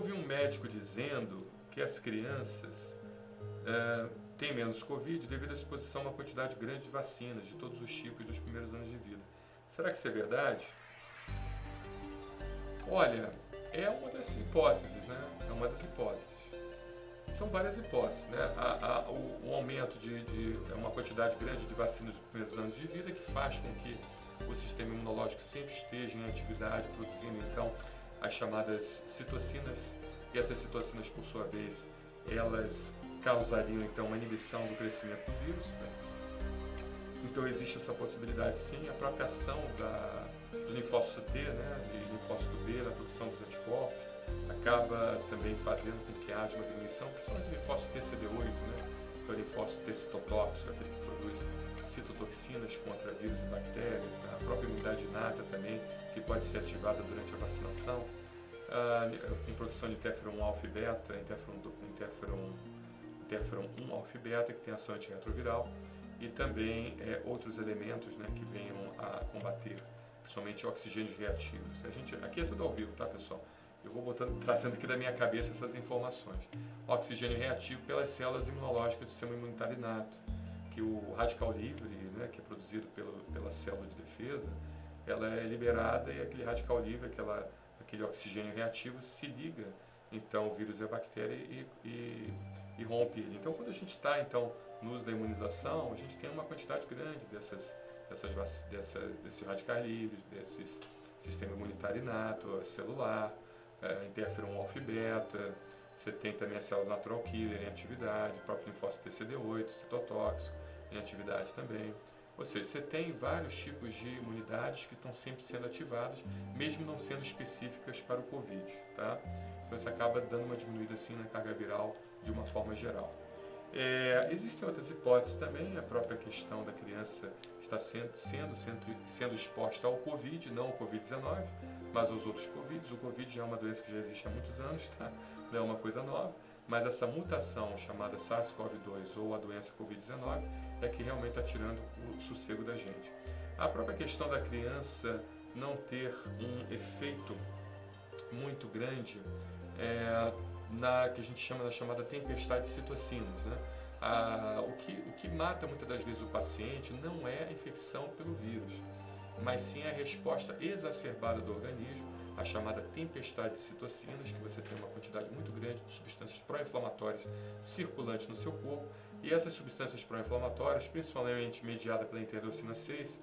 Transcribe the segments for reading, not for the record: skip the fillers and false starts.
ouvi um médico dizendo que as crianças têm menos Covid devido à exposição a uma quantidade grande de vacinas de todos os tipos nos primeiros anos de vida. Será que isso é verdade? Olha, é uma das hipóteses, né? É uma das hipóteses. São várias hipóteses, né? O aumento de uma quantidade grande de vacinas nos primeiros anos de vida que faz com que o sistema imunológico sempre esteja em atividade, produzindo então as chamadas citocinas, e essas citocinas, por sua vez, elas causariam então uma inibição do crescimento do vírus, né? Então existe essa possibilidade sim, a própria ação do linfócito T, né, e linfócito B na produção dos anticorpos, acaba também fazendo com que haja uma diminuição, principalmente do linfócito TCD8, né, que é o linfócito T citotóxico, aquele que produz citotoxinas contra vírus e bactérias, né, a própria imunidade inata também, que pode ser ativada durante a vacinação, em produção de interferon 1 alfa e beta, interferon 1 alfa e beta, que tem ação antirretroviral, e também outros elementos, né, que venham a combater, principalmente oxigênios reativos. Aqui é tudo ao vivo, tá, pessoal? Eu vou trazendo aqui da minha cabeça essas informações. Oxigênio reativo pelas células imunológicas do sistema imunitário inato, que o radical livre, né, que é produzido pela célula de defesa, ela é liberada e aquele radical livre, aquele oxigênio reativo se liga, então, o vírus e a bactéria e rompe ele. Então, quando a gente está no uso da imunização, a gente tem uma quantidade grande desses radicais livres, desses sistema imunitário inato, celular, interferon alfa e beta, você tem também a célula natural killer em atividade, o próprio linfócito TCD8, citotóxico, em atividade também. Ou seja, você tem vários tipos de imunidades que estão sempre sendo ativadas, mesmo não sendo específicas para o Covid, tá? Então isso acaba dando uma diminuída assim na carga viral de uma forma geral. Existem outras hipóteses também, a própria questão da criança está sendo exposta ao Covid, não ao Covid-19, mas aos outros Covids. O Covid já é uma doença que já existe há muitos anos, tá? Não é uma coisa nova, mas essa mutação chamada SARS-CoV-2 ou a doença Covid-19 é que realmente está tirando o sossego da gente. A própria questão da criança não ter um efeito muito grande que a gente chama da chamada tempestade de citocinas, né? O que mata muitas das vezes o paciente não é a infecção pelo vírus, mas sim a resposta exacerbada do organismo, a chamada tempestade de citocinas, que você tem uma quantidade muito grande de substâncias pró-inflamatórias circulantes no seu corpo, e essas substâncias pró-inflamatórias, principalmente mediadas pela interleucina 6,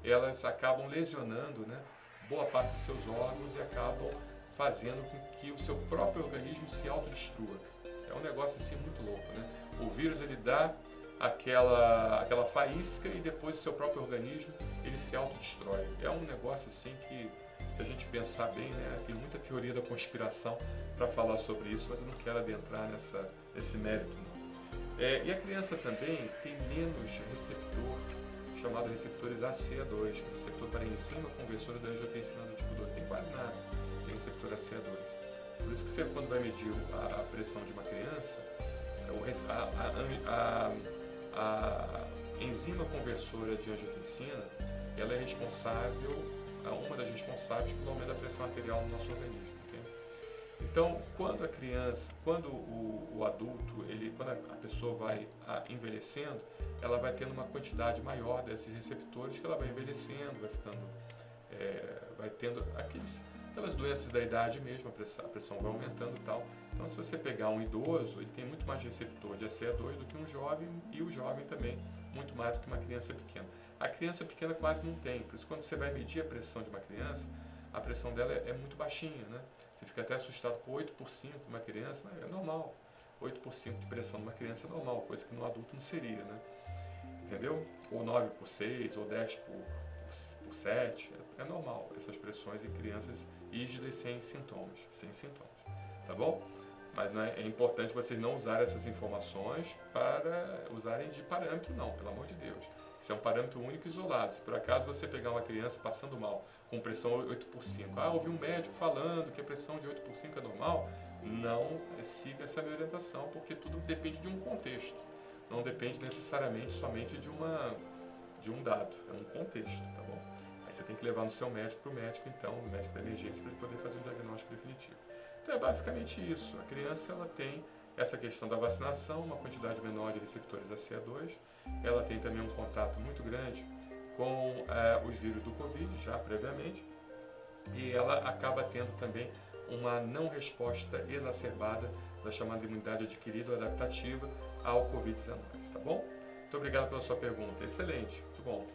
elas acabam lesionando, né, boa parte dos seus órgãos e acabam fazendo com que o seu próprio organismo se autodestrua. É um negócio assim muito louco, né? O vírus ele dá aquela faísca e depois o seu próprio organismo ele se autodestrói. É um negócio assim que, se a gente pensar bem, né, tem muita teoria da conspiração para falar sobre isso, mas eu não quero adentrar nesse mérito, não. E a criança também tem menos receptor, chamado receptores ACE2, que é o receptor para enzima conversora da angiotensina do tipo 2. Tem quase nada de receptor ACE2. Por isso que você, quando vai medir a pressão de uma criança, a enzima conversora de angiotensina, ela é uma das responsáveis pelo aumento da pressão arterial no nosso organismo. Okay? Então, quando a criança, quando o adulto, quando a pessoa vai envelhecendo, ela vai tendo uma quantidade maior desses receptores, que ela vai envelhecendo, vai tendo aquelas doenças da idade mesmo, a pressão vai aumentando e tal. Então, se você pegar um idoso, ele tem muito mais receptor de ACE2 do que um jovem, e o jovem também muito mais do que uma criança pequena. A criança pequena quase não tem, por isso quando você vai medir a pressão de uma criança, a pressão dela é muito baixinha, né? Você fica até assustado por 8 por 5 de uma criança, mas é normal. 8 por 5 de pressão de uma criança é normal, coisa que no adulto não seria, né? Entendeu? Ou 9 por 6, ou 10 por 7, é normal essas pressões em crianças rígidas sem sintomas, tá bom? Mas é importante vocês não usarem essas informações para usarem de parâmetro, não, pelo amor de Deus. Isso é um parâmetro único e isolado. Se por acaso você pegar uma criança passando mal com pressão 8 por 5, ouvi um médico falando que a pressão de 8 por 5 é normal, não siga essa minha orientação, porque tudo depende de um contexto. Não depende necessariamente somente de um dado, é um contexto, tá bom? Aí você tem que levar no seu médico, para o médico então, o médico da emergência, para ele poder fazer um diagnóstico definitivo. Então é basicamente isso. A criança ela tem essa questão da vacinação, uma quantidade menor de receptores ACE2, ela tem também um contato muito grande com os vírus do Covid, já previamente, e ela acaba tendo também uma não resposta exacerbada da chamada imunidade adquirida ou adaptativa ao Covid-19, tá bom? Muito obrigado pela sua pergunta, excelente, muito bom.